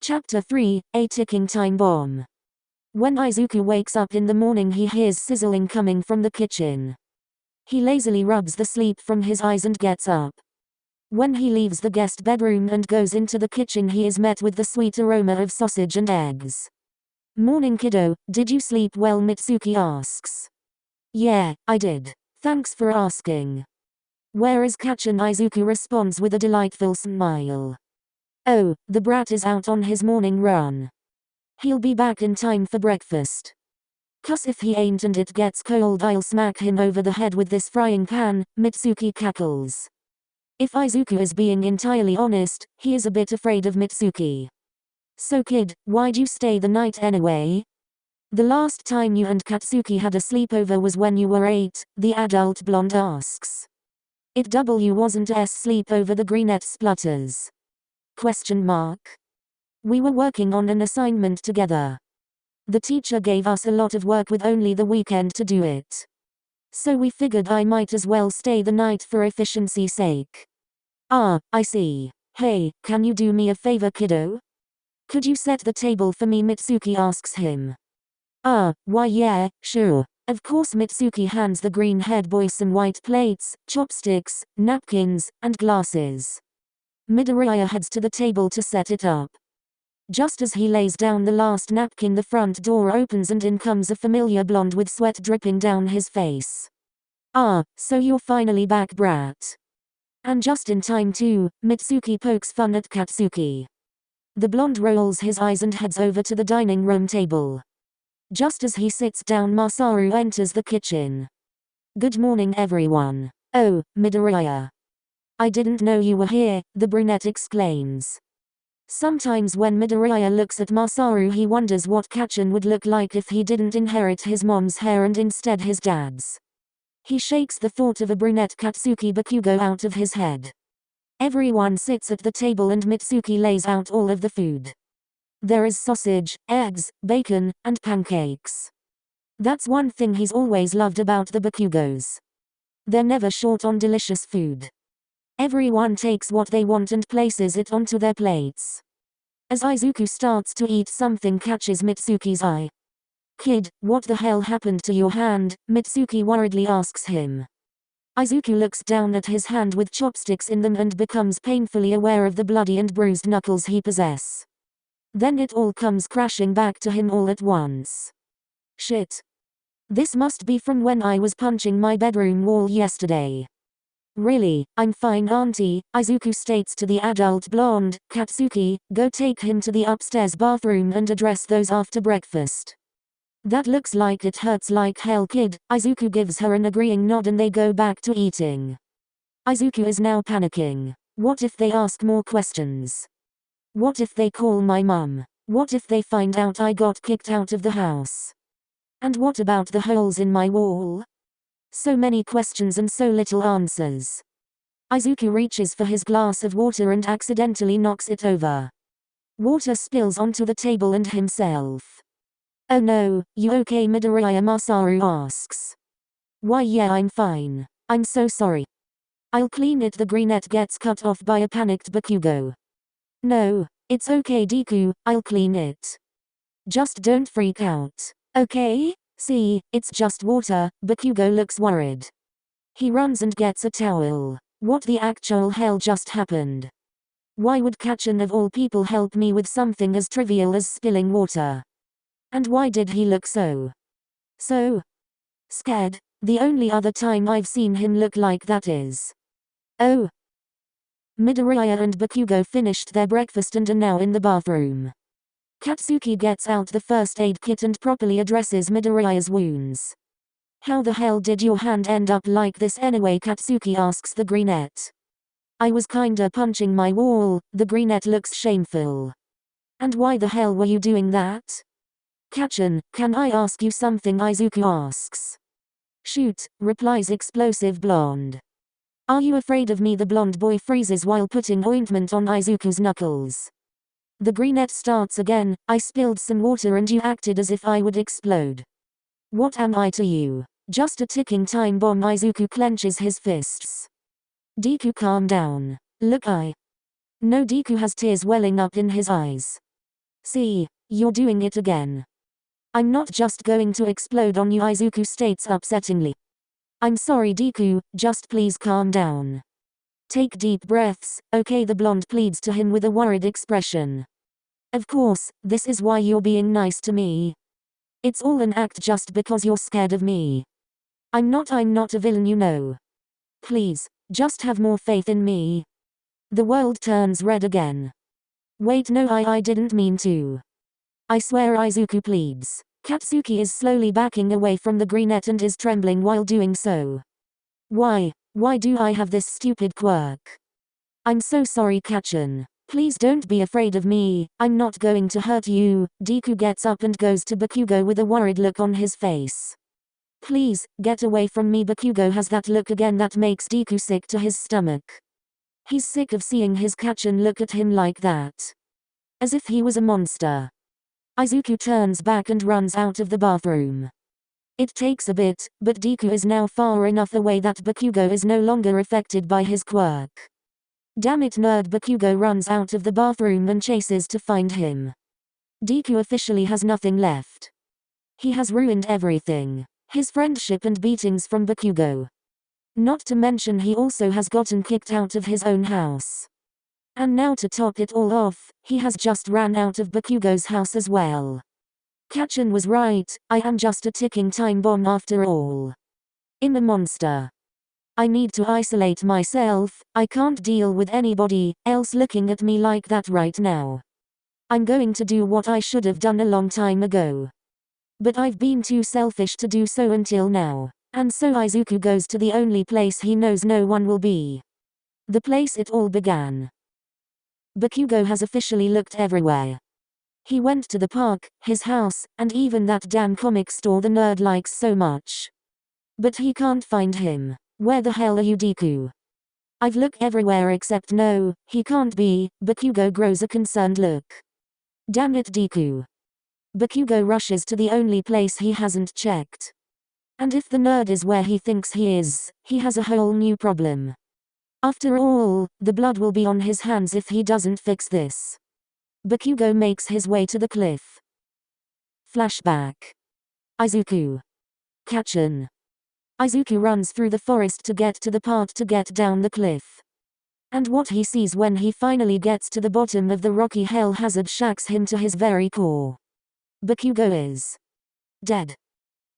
Chapter 3, A Ticking Time Bomb. When Izuku wakes up in the morning, he hears sizzling coming from the kitchen. He lazily rubs the sleep from his eyes and gets up. When he leaves the guest bedroom and goes into the kitchen, he is met with the sweet aroma of sausage and eggs. "Morning, kiddo, did you sleep well?" Mitsuki asks. "Yeah, I did. Thanks for asking." "Where is Katsuki?" Izuku responds with a delightful smile. "Oh, the brat is out on his morning run. He'll be back in time for breakfast. 'Cause if he ain't and it gets cold, I'll smack him over the head with this frying pan," Mitsuki cackles. If Izuku is being entirely honest, he is a bit afraid of Mitsuki. "So kid, why'd you stay the night anyway? The last time you and Katsuki had a sleepover was when you were 8, the adult blonde asks. "It wasn't a sleepover," the brunette splutters. "We were working on an assignment together. The teacher gave us a lot of work with only the weekend to do it. So we figured I might as well stay the night for efficiency's sake." "Ah, I see. Hey, can you do me a favor, kiddo? Could you set the table for me?" Mitsuki asks him. Why yeah, sure. Of course." Mitsuki hands the green-haired boy some white plates, chopsticks, napkins, and glasses. Midoriya heads to the table to set it up. Just as he lays down the last napkin, the front door opens and in comes a familiar blonde with sweat dripping down his face. "So you're finally back, brat. And just in time too." Mitsuki pokes fun at Katsuki. The blonde rolls his eyes and heads over to the dining room table. Just as he sits down, Masaru enters the kitchen. "Good morning, everyone." "Oh, Midoriya. I didn't know you were here," the brunette exclaims. Sometimes when Midoriya looks at Masaru, he wonders what Katsuki would look like if he didn't inherit his mom's hair and instead his dad's. He shakes the thought of a brunette Katsuki Bakugo out of his head. Everyone sits at the table and Mitsuki lays out all of the food. There is sausage, eggs, bacon, and pancakes. That's one thing he's always loved about the Bakugos. They're never short on delicious food. Everyone takes what they want and places it onto their plates. As Izuku starts to eat, something catches Mitsuki's eye. "Kid, what the hell happened to your hand?" Mitsuki worriedly asks him. Izuku looks down at his hand with chopsticks in them and becomes painfully aware of the bloody and bruised knuckles he possesses. Then it all comes crashing back to him all at once. "Shit. This must be from when I was punching my bedroom wall yesterday." "Really, I'm fine, auntie," Izuku states to the adult blonde. "Katsuki, go take him to the upstairs bathroom and address those after breakfast." "That looks like it hurts like hell, kid." Izuku gives her an agreeing nod and they go back to eating. Izuku is now panicking. What if they ask more questions? What if they call my mum? What if they find out I got kicked out of the house? And what about the holes in my wall? So many questions and so little answers. Izuku reaches for his glass of water and accidentally knocks it over. Water spills onto the table and himself. "Oh no, you okay, Midoriya?" Masaru asks. "Why yeah, I'm fine. I'm so sorry. I'll clean it." The brunette gets cut off by a panicked Bakugo. "No, it's okay, Deku, I'll clean it. Just don't freak out. Okay? See, it's just water." Bakugo looks worried. He runs and gets a towel. What the actual hell just happened? Why would Katsuki of all people help me with something as trivial as spilling water? And why did he look so scared? The only other time I've seen him look like that is. Oh. Midoriya and Bakugo finished their breakfast and are now in the bathroom. Katsuki gets out the first aid kit and properly addresses Midoriya's wounds. "How the hell did your hand end up like this anyway?" Katsuki asks the brunette. "I was kinda punching my wall." The brunette looks shameful. "And why the hell were you doing that?" "Katsuki, can I ask you something?" Izuku asks. "Shoot," replies explosive blonde. "Are you afraid of me?" The blonde boy freezes while putting ointment on Izuku's knuckles. The brunette starts again. "I spilled some water and you acted as if I would explode. What am I to you? Just a ticking time bomb." Izuku clenches his fists. "Deku, calm down. Look, I." No, Deku has tears welling up in his eyes. See, you're doing it again. I'm not just going to explode on you, Izuku states upsettingly. I'm sorry Deku, just please calm down. Take deep breaths, okay, the blonde pleads to him with a worried expression. Of course, this is why you're being nice to me. It's all an act just because you're scared of me. I'm not a villain, you know. Please, just have more faith in me. The world turns red again. Wait, no, I didn't mean to. I swear, Izuku pleads. Katsuki is slowly backing away from the greenette and is trembling while doing so. Why do I have this stupid quirk? I'm so sorry, Kachan. Please don't be afraid of me, I'm not going to hurt you. Deku gets up and goes to Bakugo with a worried look on his face. Please, get away from me. Bakugo has that look again that makes Deku sick to his stomach. He's sick of seeing his Kachan look at him like that. As if he was a monster. Izuku turns back and runs out of the bathroom. It takes a bit, but Deku is now far enough away that Bakugo is no longer affected by his quirk. Damn it, nerd. Bakugo runs out of the bathroom and chases to find him. Deku officially has nothing left. He has ruined everything. His friendship and beatings from Bakugo. Not to mention he also has gotten kicked out of his own house. And now to top it all off, he has just ran out of Bakugo's house as well. Kachan was right, I am just a ticking time bomb after all. I'm a monster. I need to isolate myself, I can't deal with anybody else looking at me like that right now. I'm going to do what I should have done a long time ago. But I've been too selfish to do so until now. And so Izuku goes to the only place he knows no one will be. The place it all began. Bakugo has officially looked everywhere. He went to the park, his house, and even that damn comic store the nerd likes so much. But he can't find him. Where the hell are you, Deku? I've looked everywhere except no, he can't be. Bakugo grows a concerned look. Damn it, Deku. Bakugo rushes to the only place he hasn't checked. And if the nerd is where he thinks he is, he has a whole new problem. After all, the blood will be on his hands if he doesn't fix this. Bakugo makes his way to the cliff. Flashback. Izuku. Kachan. Izuku runs through the forest to get to the part to get down the cliff. And what he sees when he finally gets to the bottom of the rocky hell hazard shocks him to his very core. Bakugo is dead.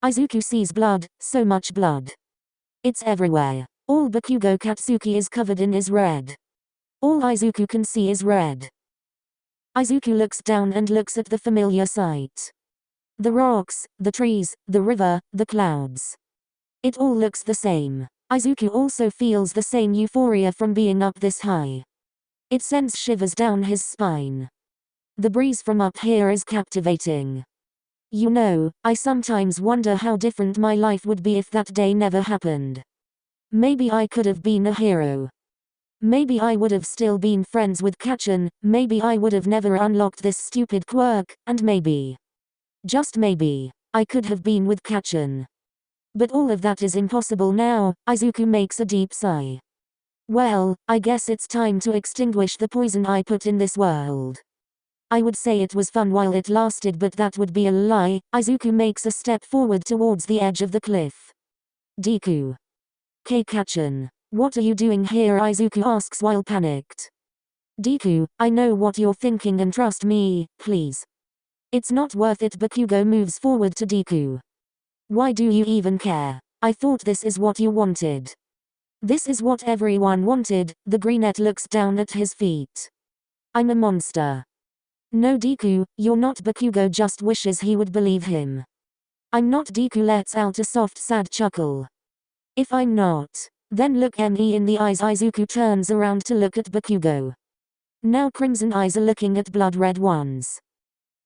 Izuku sees blood, so much blood. It's everywhere. All Bakugo Katsuki is covered in is red. All Izuku can see is red. Izuku looks down and looks at the familiar sight. The rocks, the trees, the river, the clouds. It all looks the same. Izuku also feels the same euphoria from being up this high. It sends shivers down his spine. The breeze from up here is captivating. You know, I sometimes wonder how different my life would be if that day never happened. Maybe I could have been a hero. Maybe I would have still been friends with Kachan, maybe I would have never unlocked this stupid quirk, and maybe, just maybe, I could have been with Kachan. But all of that is impossible now. Izuku makes a deep sigh. Well, I guess it's time to extinguish the poison I put in this world. I would say it was fun while it lasted, but that would be a lie. Izuku makes a step forward towards the edge of the cliff. Deku. Kachan. What are you doing here? Izuku asks while panicked. Deku, I know what you're thinking and trust me, please. It's not worth it. Bakugo moves forward to Deku. Why do you even care? I thought this is what you wanted. This is what everyone wanted. The greenette looks down at his feet. I'm a monster. No Deku, you're not. Bakugo just wishes he would believe him. I'm not. Deku lets out a soft sad chuckle. If I'm not, then look me in the eyes. Izuku turns around to look at Bakugo. Now crimson eyes are looking at blood red ones.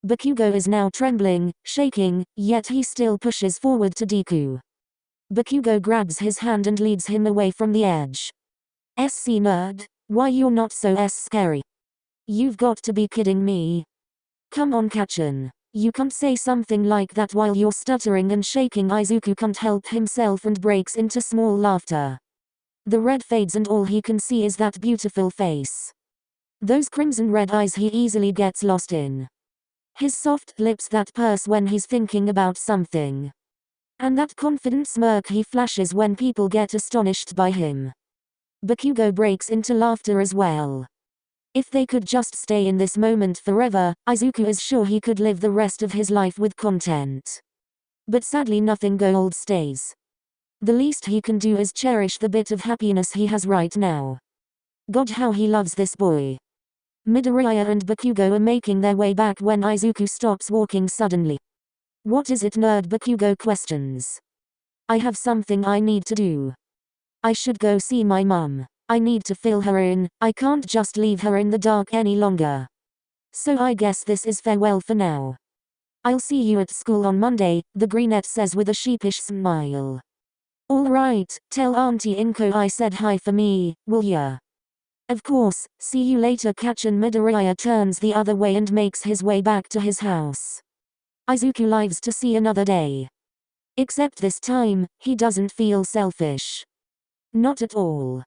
Bakugo is now trembling, shaking, yet he still pushes forward to Deku. Bakugo grabs his hand and leads him away from the edge. SC nerd, why you're not so scary? You've got to be kidding me. Come on Kachan, you can't say something like that while you're stuttering and shaking. Izuku can't help himself and breaks into small laughter. The red fades and all he can see is that beautiful face. Those crimson red eyes he easily gets lost in. His soft lips that purse when he's thinking about something. And that confident smirk he flashes when people get astonished by him. Bakugo breaks into laughter as well. If they could just stay in this moment forever, Izuku is sure he could live the rest of his life with content. But sadly nothing gold stays. The least he can do is cherish the bit of happiness he has right now. God, how he loves this boy. Midoriya and Bakugo are making their way back when Izuku stops walking suddenly. What is it, nerd? Bakugo questions. I have something I need to do. I should go see my mum. I need to fill her in, I can't just leave her in the dark any longer. So I guess this is farewell for now. I'll see you at school on Monday, the brunette says with a sheepish smile. Alright, tell Auntie Inko I said hi for me, will ya? Of course, see you later. Kacchan. Midoriya turns the other way and makes his way back to his house. Izuku lives to see another day. Except this time, he doesn't feel selfish. Not at all.